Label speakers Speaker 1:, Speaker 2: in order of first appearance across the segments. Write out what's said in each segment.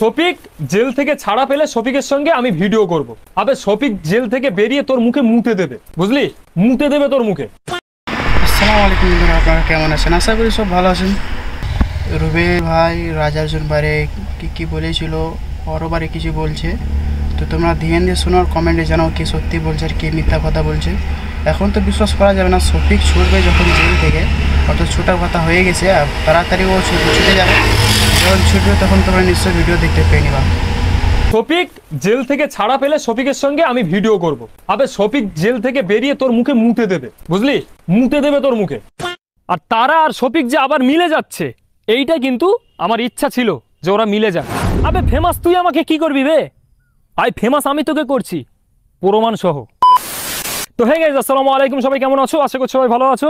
Speaker 1: Shafiq jail থেকে ছাড়া পেলে শফিকের সঙ্গে আমি ভিডিও করব। আবে শফিক জেল থেকে বেরিয়ে তোর মুখে মুতে দেবে, বুঝলি? মুতে দেবে তোর মুখে।
Speaker 2: আসসালামু আলাইকুম বন্ধুরা, আপনারা কেমন আছেন? আশা করি সব ভালো আছেন। রুবেল ভাই রাজার্জন বারে কি বলেছিল, ওরও বারে কিছু বলছে, তো তোমরা ধ্যান দিয়ে শোনো আর কমেন্টে জানাও কি সত্যি বলছে আর কি মিথ্যা কথা বলছে। এখন তো বিশ্বাস করা যাবে না, শফিক ছুটবে যখন জেল থেকে, অত ছোটার কথা হয়ে গেছে, আর তাড়াতাড়ি ও ছুটে যাবে। যখন ছুটবে তখন তোমরা নিশ্চয়ই ভিডিও দেখতে পেয়ে নিবা।
Speaker 1: শফিক জেল থেকে ছাড়া পেলে শফিকের সঙ্গে আমি ভিডিও করব। আবে শফিক জেল থেকে বেরিয়ে তোর মুখে মুতে দেবে, বুঝলি? মুতে দেবে তোর মুখে। আর তারা আর শফিক যে আবার মিলে যাচ্ছে, এইটা কিন্তু আমার ইচ্ছা ছিল যে ওরা মিলে যাক। আবে ফেমাস তুই আমাকে কি করবি বে? আই ফেমাস আমি তোকে করছি প্রমাণ সহ। তো হে গাইস, আসসালামু আলাইকুম, সবাই কেমন আছো? আশা করছি সবাই ভালো আছো।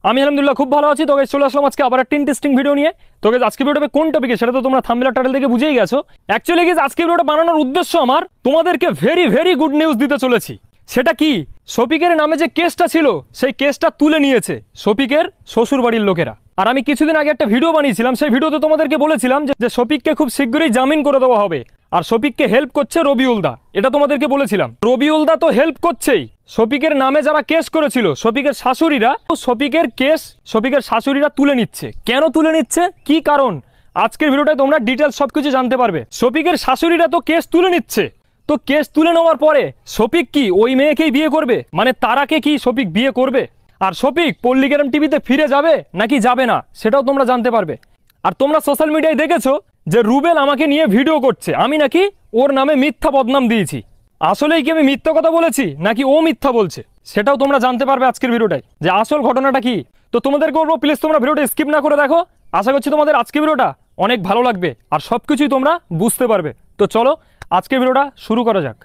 Speaker 1: আমি আলহামদুলিল্লাহ খুব ভালো আছি। তো গাইস চলে আসলাম আজকে আবার একটা ইন্টারেস্টিং ভিডিও নিয়ে। তো গাইস আজকে ভিডিওটা কোন টপিকে সেটা তো তোমরা থাম্বনেল টাইটেল দেখে বুঝেই গেছো। অ্যাকচুয়ালি গাইস আজকে ভিডিওটা বানানোর উদ্দেশ্য আমার তোমাদেরকে ভেরি গুড নিউজ দিতে চলেছি। সেটা কি, শফিকের নামে যে কেসটা ছিল সেই কেসটা তুলে নিয়েছে শফিকের শ্বশুর বাড়ির লোকেরা। আর আমি কিছুদিন আগে একটা ভিডিও বানিয়েছিলাম, সেই ভিডিওতে তোমাদেরকে বলেছিলাম যে শফিককে খুব শীঘ্রই জামিন করে দেওয়া হবে। আর শফিককে হেল্প করছে রবিউল দা, এটা তোমাদেরকে বলেছিলাম। রবিউল দা তো হেল্প করছেই, শফিকের নামে যারা কেস করেছিল শফিকের শাশুড়িরা, শফিকের কেস শফিকের শাশুড়িরা তুলে নিচ্ছে। কেন তুলে নিচ্ছে, কি কারণ, আজকের ভিডিওটায় তোমরা ডিটেলস সবকিছু জানতে পারবে। শফিকের শাশুড়িরা তো কেস তুলে নিচ্ছে, তো কেস তুলে নেওয়ার পরে শফিক কি ওই মেয়েকেই বিয়ে করবে? মানে তারাকে কি শফিক বিয়ে করবে? আর শফিক পল্লীগ্রাম টিভিতে ফিরে যাবে নাকি যাবে না সেটাও তোমরা জানতে পারবে। আর তোমরা সোশ্যাল মিডিয়ায় দেখেছো যে রুবেল আমাকে নিয়ে ভিডিও করছে, আমি নাকি ওর নামে মিথ্যা বদনাম দিয়েছি। আসলেই কি আমি মিথ্যা কথা বলেছি নাকি ও মিথ্যা বলছে সেটাও তোমরা জানতে পারবে আজকের ভিডিওটায়, যে আসল ঘটনাটা কি। তো তোমাদেরকে বলবো প্লিজ তোমরা ভিডিওটা স্কিপ না করে দেখো। আশা করছি তোমাদের আজকের ভিডিওটা অনেক ভালো লাগবে আর সবকিছুই তোমরা বুঝতে পারবে। তো চলো আজকের ভিডিওটা শুরু করা যাক।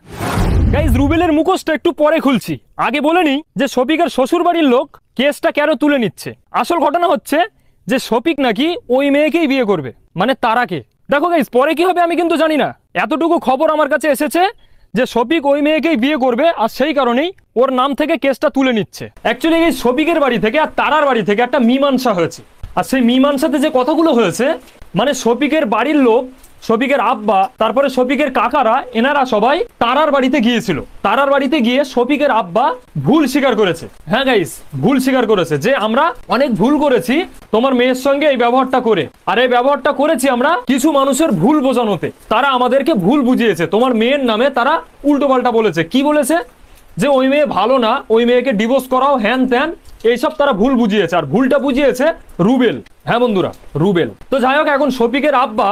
Speaker 1: গাইজ রুবেলের মুখোশটা একটু পরে খুলছি, আগে বলে নিই যে শফিকের শ্বশুর বাড়ির লোক কেসটা কেন তুলে নিচ্ছে। আসল ঘটনা হচ্ছে যে শফিক নাকি ওই মেয়েকেই বিয়ে করবে, মানে তারাকে। দেখো গাইজ পরে কি হবে আমি কিন্তু জানি না, এতটুকু খবর আমার কাছে এসেছে যে শফিক ওই মেয়েকেই বিয়ে করবে, আর সেই কারণেই ওর নাম থেকে কেসটা তুলে নিচ্ছে। অ্যাকচুয়ালি এই শফিকের বাড়ি থেকে আর তারার বাড়ি থেকে একটা মীমাংসা হয়েছে, আর সেই মীমাংসাতে যে কথাগুলো হয়েছে, মানে শফিকের বাড়ির লোক, শফিকের আব্বা, তারপরে শফিকের কাকারা, এনারা সবাই তারার বাড়িতে গিয়েছিল। তারার বাড়িতে গিয়ে শফিকের আব্বা ভুল স্বীকার করেছে। হ্যাঁ গাইস, ভুল স্বীকার করেছে যে আমরা অনেক ভুল করেছি তোমার মেয়ের সঙ্গে এই ব্যবহারটা করে। আর এই ব্যবহারটা করেছি আমরা কিছু মানুষের ভুল বোঝানোতে। তারা আমাদেরকে ভুল বুঝিয়েছে, তোমার মেয়ের নামে তারা উল্টোপাল্টা বলেছে। কি বলেছে? যে ওই মেয়ে ভালো না, ওই মেয়েকে ডিভোর্স করাও, হ্যান ত্যান, এইসব তারা ভুল বুঝিয়েছে। আর ভুলটা বুঝিয়েছে রুবেল। হ্যাঁ বন্ধুরা, রুবেল। তো যাই হোক, এখন শফিকের আব্বা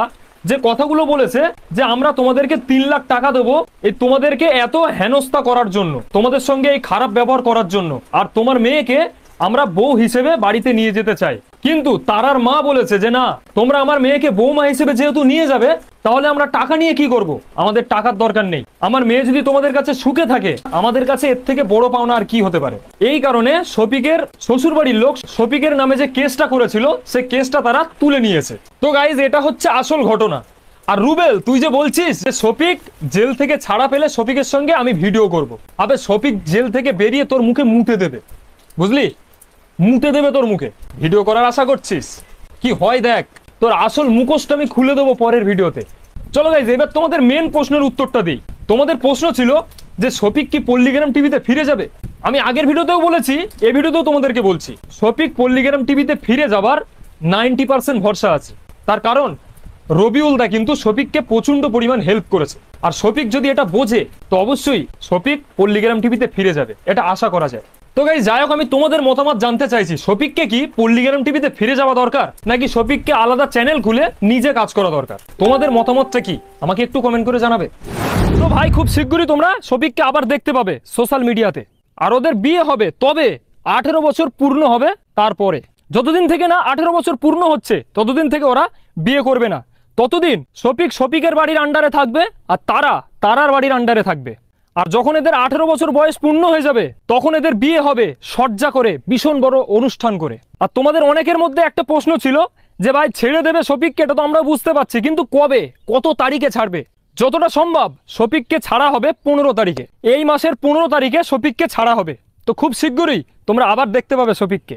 Speaker 1: যে কথাগুলো বলেছে যে আমরা তোমাদেরকে 3 লাখ টাকা দেবো এই তোমাদেরকে এত হেনস্থা করার জন্য, তোমাদের সঙ্গে এই খারাপ ব্যবহার করার জন্য, আর তোমার মেয়েকে আমরা বউ হিসেবে বাড়িতে নিয়ে যেতে চাই। কিন্তু তারার মা বলেছে যে না, তোমরা আমার মেয়েকে বৌমা হিসেবে যেহেতু নিয়ে যাবে, তাহলে আমরা টাকা নিয়ে কি করব? আমাদের টাকার দরকার নেই। আমার মেয়ে যদি তোমাদের কাছে সুখে থাকে, আমাদের কাছে এর থেকে বড় পাওনা আর কি হতে পারে। এই কারণে শফিকের শ্বশুরবাড়ির লোক শফিকের নামে যে কেসটা করেছিল সেই কেসটা তারা তুলে নিয়েছে। তো গাইজ এটা হচ্ছে আসল ঘটনা। আর রুবেল, তুই যে বলছিস যে শফিক জেল থেকে ছাড়া পেলে শফিকের সঙ্গে আমি ভিডিও করব। আবে শফিক জেল থেকে বেরিয়ে তোর মুখে মুতে দেবে, বুঝলি? মুতে দেবে তোর মুখে। ভিডিও করার আশা করছিস, কি হয় দেখ, তোর আসল মুখোশটা আমি খুলে দেবো পরের ভিডিওতে। চলো গাইজ এবার তোমাদের মেন প্রশ্নের উত্তরটা দিই। তোমাদের প্রশ্ন ছিল যে শফিক কি পল্লীগ্রাম টিভিতে ফিরে যাবে। আমি আগের ভিডিওতেও বলেছি, এই ভিডিওতেও তোমাদেরকে বলছি, শফিক পল্লীগ্রাম টিভিতে ফিরে যাবার 90% ভরসা আছে। তার কারণ রবিউল দা কিন্তু শফিককে প্রচন্ড পরিমাণ হেল্প করেছে। আর শফিক যদি এটা বোঝে তো অবশ্যই শফিক পল্লীগ্রাম টিভিতে ফিরে যাবে, এটা আশা করা যায়। তো গাইস যাই হোক, আমি তোমাদের মতামত জানতে চাইছি, শফিককে কি পল্লীগ্রাম টিভিতে ফিরে যাওয়া দরকার নাকি শফিককে আলাদা চ্যানেল খুলে নিজে কাজ করা দরকার? তোমাদের মতামতটা কি আমাকে একটু কমেন্ট করে জানাবে। তো ভাই খুব শীঘ্রই তোমরা শফিককে আবার দেখতে পাবে সোশ্যাল মিডিয়াতে। আর ওদের বিয়ে হবে, তবে 18 বছর পূর্ণ হবে তারপরে। যতদিন থেকে না 18 বছর পূর্ণ হচ্ছে ততদিন থেকে ওরা বিয়ে করবে না। ততদিন শফিক শফিকের বাড়ির আন্ডারে থাকবে আর তারা তারার বাড়ির আন্ডারে থাকবে। আর যখন এদের 18 বছর বয়স পূর্ণ হয়ে যাবে তখন এদের বিয়ে হবে সজ্জা করে, ভীষণ বড় অনুষ্ঠান করে। আর তোমাদের অনেকের মধ্যে একটা প্রশ্ন ছিল যে ভাই ছেড়ে দেবে শফিককে, এটা তো আমরা বুঝতে পারছি, কিন্তু কবে, কত তারিখে ছাড়বে? যতটা সম্ভব শফিককে ছাড়া হবে 15 তারিখে, এই মাসের 15 তারিখে শফিককে ছাড়া হবে। তো খুব শীঘ্রই তোমরা আবার দেখতে পাবে শফিককে।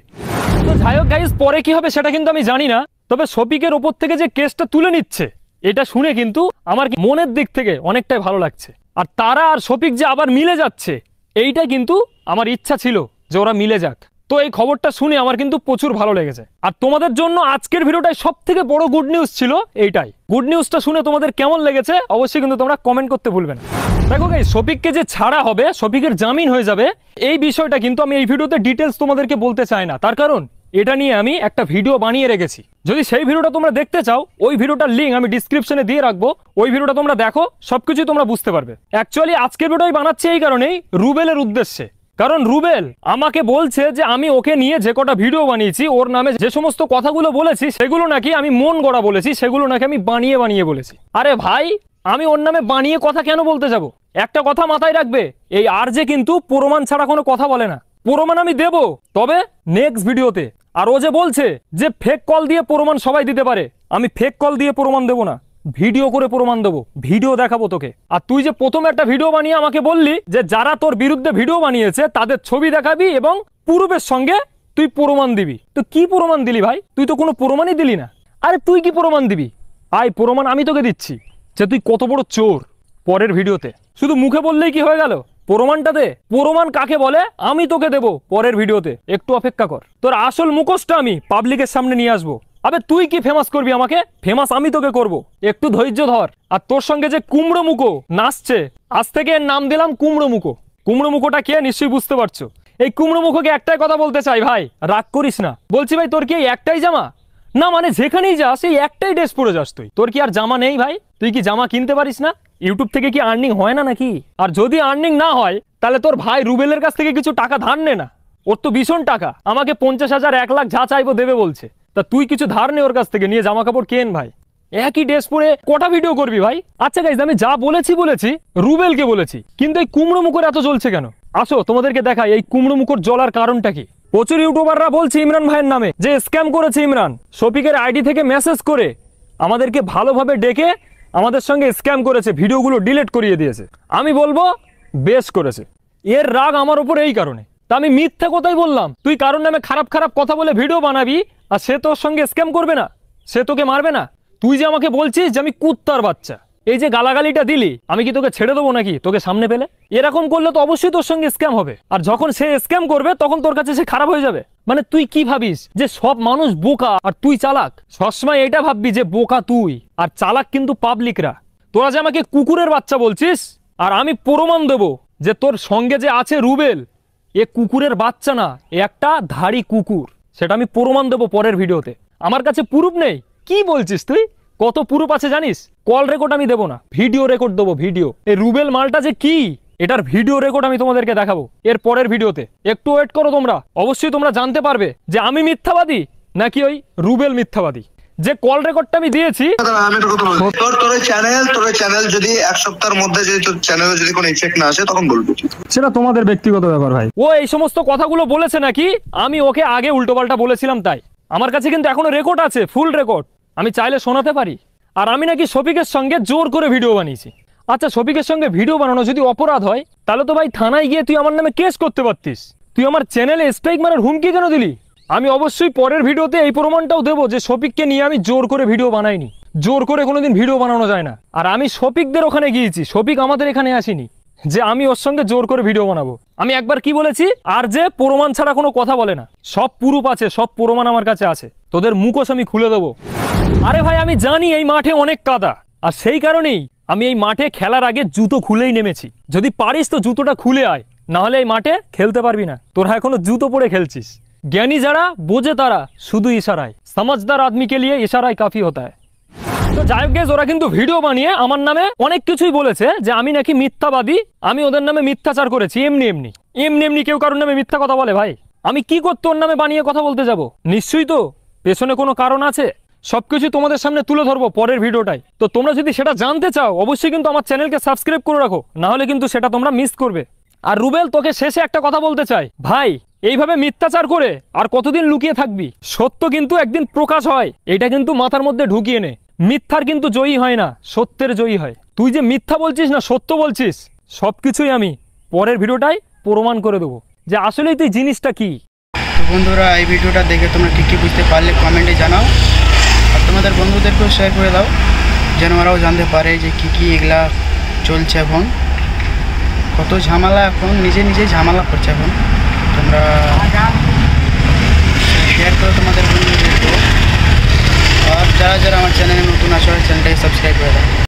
Speaker 1: তো যাই হোক গাইজ, পরে কি হবে সেটা কিন্তু আমি জানি না, তবে শফিকের ওপর থেকে যে কেসটা তুলে নিচ্ছে এটা শুনে কিন্তু আমার মনের দিক থেকে অনেকটাই ভালো লাগছে। আর তারা আর শফিক যে আবার মিলে যাচ্ছে, এইটা কিন্তু আমার ইচ্ছা ছিল যে ওরা মিলে যাক। তো এই খবরটা শুনে আমার কিন্তু প্রচুর ভালো লেগেছে। আর তোমাদের জন্য আজকের ভিডিওটাই সব থেকে বড় গুড নিউজ ছিল এইটাই। গুড নিউজটা শুনে তোমাদের কেমন লেগেছে অবশ্যই কিন্তু তোমরা কমেন্ট করতে ভুলবে না। দেখো গাইস, শফিককে যে ছাড়া হবে, শফিকের জামিন হয়ে যাবে, এই বিষয়টা কিন্তু আমি এই ভিডিওতে ডিটেলস তোমাদেরকে বলতে চাই না। তার কারণ এটা নিয়ে আমি একটা ভিডিও বানিয়ে রেখেছি। যদি সেই ভিডিওটা তোমরা দেখতে চাও, ওই ভিডিওটার লিঙ্ক আমি ডিসক্রিপশনে দিয়ে রাখবো। ওই ভিডিওটা তোমরা দেখো, সবকিছু তোমরা বুঝতে পারবে। অ্যাকচুয়ালি আজকের ভিডিওই বানাচ্ছি এই কারণেই, রুবেলের উদ্দেশ্যে। কারণ রুবেল আমাকে বলছে যে আমি ওকে নিয়ে যে কটা ভিডিও বানিয়েছি, ওর নামে যে সমস্ত কথাগুলো বলেছি, সেগুলো নাকি আমি মন গড়া বলেছি, সেগুলো নাকি আমি বানিয়ে বানিয়ে বলেছি। আরে ভাই, আমি ওর নামে বানিয়ে কথা কেন বলতে যাব? একটা কথা মাথায় রাখবে, এই আরজে কিন্তু প্রমাণ ছাড়া কোনো কথা বলে না। প্রমাণ আমি দেব, তবে নেক্সট ভিডিওতে। আর ও যে বলছে যে ফেক কল দিয়ে প্রমাণ সবাই দিতে পারে, আমি ফেক কল দিয়ে প্রমাণ দেবো না, ভিডিও করে প্রমাণ দেবো, ভিডিও দেখাবো তোকে। আর তুই যে প্রথম একটা ভিডিও বানিয়ে আমাকে বললি যে যারা তোর বিরুদ্ধে ভিডিও বানিয়েছে তাদের ছবি দেখাবি এবং প্রুফের সঙ্গে তুই প্রমাণ দিবি। তো কি প্রমাণ দিলি ভাই? তুই তো কোনো প্রমাণই দিলি না। আরে তুই কি প্রমাণ দিবি? আয়, প্রমাণ আমি তোকে দিচ্ছি যে তুই কত বড় চোর। পরের ভিডিওতে শুধু মুখে বললেই কি হয়ে গেল? প্রমাণটা দে। প্রমাণ কাকে বলে আমি তোকে দেবো পরের ভিডিওতে, একটু অপেক্ষা কর। তোর আসল মুখোশটা আমি পাবলিকের সামনে নিয়ে আসবো। আবে তুই কি ফেমাস করবি আমাকে? ফেমাস আমি তোকে করব, একটু ধৈর্য ধর। আর তোর সঙ্গে যে কুমড়ো মুখো নাচছে, আজ থেকে এর নাম দিলাম কুমড়ো মুখো। কুমড়ো মুখোটা কে নিশ্চয়ই বুঝতে পারছো। এই কুমড়ো মুখোকে একটাই কথা বলতে চাই, ভাই রাগ করিস না। বলছি ভাই, তোর কি এই একটাই জামা? না মানে যেখানেই যাস এই একটাই ড্রেস পরে যাস তুই? তোর কি আর জামা নেই ভাই? তুই কি জামা কিনতে পারিস না? ইউটিউব থেকে কি আর্নিং হয় না নাকি? আর যদি আর্নিং না হয় তাহলে তোর ভাই রুবেলের কাছ থেকে কিছু টাকা ধার নে না। ওর তো ভীষণ টাকা, আমাকে 50,000 1 লাখ যা চাইবো দেবে বলছে। তা তুই কিছু ধার নে ওর কাছ থেকে, নিয়ে জামা কাপড় কেন ভাই। একই ড্রেস পরে কটা ভিডিও করবি ভাই? আচ্ছা গাইজ, আমি যা বলেছি রুবেলকে বলেছি, কিন্তু এই কুমড়ো মুখোর এত জ্বলছে কেন? আসো তোমাদেরকে দেখাই এই কুমড়ো মুখোর জ্বলার কারণটা কি। প্রচুর ইউটিউবাররা বলছে ইমরান ভাইয়ের নামে যে স্ক্যাম করেছে ইমরান, শফিকের আইডি থেকে মেসেজ করে আমাদেরকে ভালোভাবে ডেকে আমাদের সঙ্গে স্ক্যাম করেছে, ভিডিওগুলো ডিলিট করিয়ে দিয়েছে। আমি বলবো বেশ করেছে। এর রাগ আমার উপর এই কারণে। তা আমি মিথ্যা কথাই বললাম? তুই কারোর নামে খারাপ খারাপ কথা বলে ভিডিও বানাবি আর সে তোর সঙ্গে স্ক্যাম করবে না, সে তোকে মারবে না? তুই যে আমাকে বলছিস যে আমি কুত্তার বাচ্চা, এই যে গালাগালিটা দিলি, আমি কি তোকে ছেড়ে দেবো নাকি তোকে সামনে পেলে? এরকম করলে তো অবশ্যই তোর সঙ্গে স্ক্যাম হবে। আর যখন সে স্ক্যাম করবে তখন তোর কাছে সে খারাপ হয়ে যাবে। মানে তুই কি ভাবিস যে সব মানুষ বোকা আর তুই চালাক? সবসময় এটা ভাববি যে বোকা তুই আর চালাক কিন্তু পাবলিকরা। তোরা যে আমাকে কুকুরের বাচ্চা বলছিস, আর আমি প্রমাণ দেবো যে তোর সঙ্গে যে আছে রুবেল, এ কুকুরের বাচ্চা না, এ একটা ধাড়ি কুকুর। সেটা আমি প্রমাণ দেবো পরের ভিডিওতে। আমার কাছে প্রুফ নেই? কি বলছিস তুই? কত প্রুফ আছে জানিস? কল রেকর্ড আমি দেবো না, ভিডিও রেকর্ড দেবো, ভিডিও। এই রুবেল মালটা যে কি, এটার ভিডিও রেকর্ড আমি তোমাদেরকে দেখাবো এর পরের ভিডিওতে। একটু ওয়েট করো তোমরা, অবশ্যই তোমরা জানতে পারবে যে আমি মিথ্যাবাদী নাকি ওই রুবেল মিথ্যাবাদী। যে কল রেকর্ডটা আমি দিয়েছি,
Speaker 3: তোর চ্যানেল যদি এক সপ্তাহের মধ্যে যদি তোর চ্যানেলে যদি কোনো ইফেক্ট না আসে তখন বলবি,
Speaker 1: সেটা তোমাদের ব্যক্তিগত ব্যাপার ভাই। ও এই সমস্ত কথাগুলো বলেছে নাকি আমি ওকে আগে উল্টোপাল্টা বলেছিলাম, তাই আমার কাছে কিন্তু এখনো রেকর্ড আছে, ফুল রেকর্ড, আমি চাইলে শোনাতে পারি। আর আমি নাকি শফিকের সঙ্গে জোর করে ভিডিও বানিয়েছি। আচ্ছা, শফিকের সঙ্গে ভিডিও বানানো যদি অপরাধ হয়, তাহলে তো ভাই থানায় গিয়ে তুই আমার নামে কেস করতে পারতিস। তুই আমার চ্যানেলে স্ট্রাইক মারার হুমকি কেন দিলি? আমি অবশ্যই পরের ভিডিওতে এই প্রমাণটাও দেবো যে শফিককে নিয়ে আমি জোর করে ভিডিও বানাইনি। জোর করে কোনোদিন ভিডিও বানানো যায় না। আর আমি শফিকদের ওখানে গিয়েছি, শফিক আমাদের এখানে আসেনি যে আমি ওর সঙ্গে জোর করে ভিডিও বানাবো। আমি একবার কি বলেছি, আর যে প্রমাণ ছাড়া কোনো কথা বলে না, সব প্রুফ আছে, সব প্রমাণ আমার কাছে আছে, তোদের মুখোশ আমি খুলে দেবো। আরে ভাই, আমি জানি এই মাঠে অনেক কাদা, আর সেই কারণেই আমি এই মাঠে খেলার আগে জুতো খুলেই নেমেছি। যদি পারিস তো জুতোটা খুলে আয়, না হলে এই মাঠে খেলতে পারবি না। তোরা এখনো জুতো পরে খেলছিস। জ্ঞানী যারা, বোঝে তারা শুধু ইশারায়, समझदार आदमी के लिए इशारा काफी होता है। তো যাই হোক গাইস, ওরা কিন্তু ভিডিও বানিয়ে আমার নামে অনেক কিছুই বলেছে যে আমি নাকি মিথ্যাবাদী, আমি ওদের নামে মিথ্যাচার করেছি। এমনি কেউ কারোর নামে মিথ্যা কথা বলে ভাই? আমি কি করতে ওর নামে বানিয়ে কথা বলতে যাব? নিশ্চয়ই তো পেছনে কোনো কারণ আছে। সবকিছু তোমাদের সামনে তুলে ধরবো পরের ভিডিওটাই। তো তোমরা যদি সেটা জানতে চাও অবশ্যই কিন্তু আমার চ্যানেলকে সাবস্ক্রাইব করে রাখো, না হলে কিন্তু সেটা তোমরা মিস করবে। আর রুবেল, তোকে শেষে একটা কথা বলতে চাই ভাই, এইভাবে মিথ্যাচার করে আর কতদিন লুকিয়ে থাকবি? সত্য কিন্তু একদিন প্রকাশ হয়, এটা কিন্তু মাথার মধ্যে ঢুকিয়ে নে। মিথ্যার কিন্তু জয়ী হয় না, সত্যের জয়ী হয়। তুই যে মিথ্যা বলছিস না সত্য বলছিস, সবকিছুই আমি পরের ভিডিওটাই প্রমাণ করে দেবো যে আসলেই তুই জিনিসটা কি।
Speaker 2: তো বন্ধুরা, এই ভিডিওটা দেখে তোমরা কি বুঝতে পারলে কমেন্টে জানাও, আর তোমাদের বন্ধুদেরকেও শেয়ার করে দাও। যেন ওরাও জানতে পারে যে কী এগুলা চলছে এখন, কত ঝামেলা, এখন নিজে নিজে ঝামেলা করছে এখন। তোমরা শেয়ার করো তোমাদের বন্ধুদেরকেও, আর যারা যারা আমার চ্যানেলে নতুন আছো চ্যানেলটাকে সাবস্ক্রাইব করে দাও।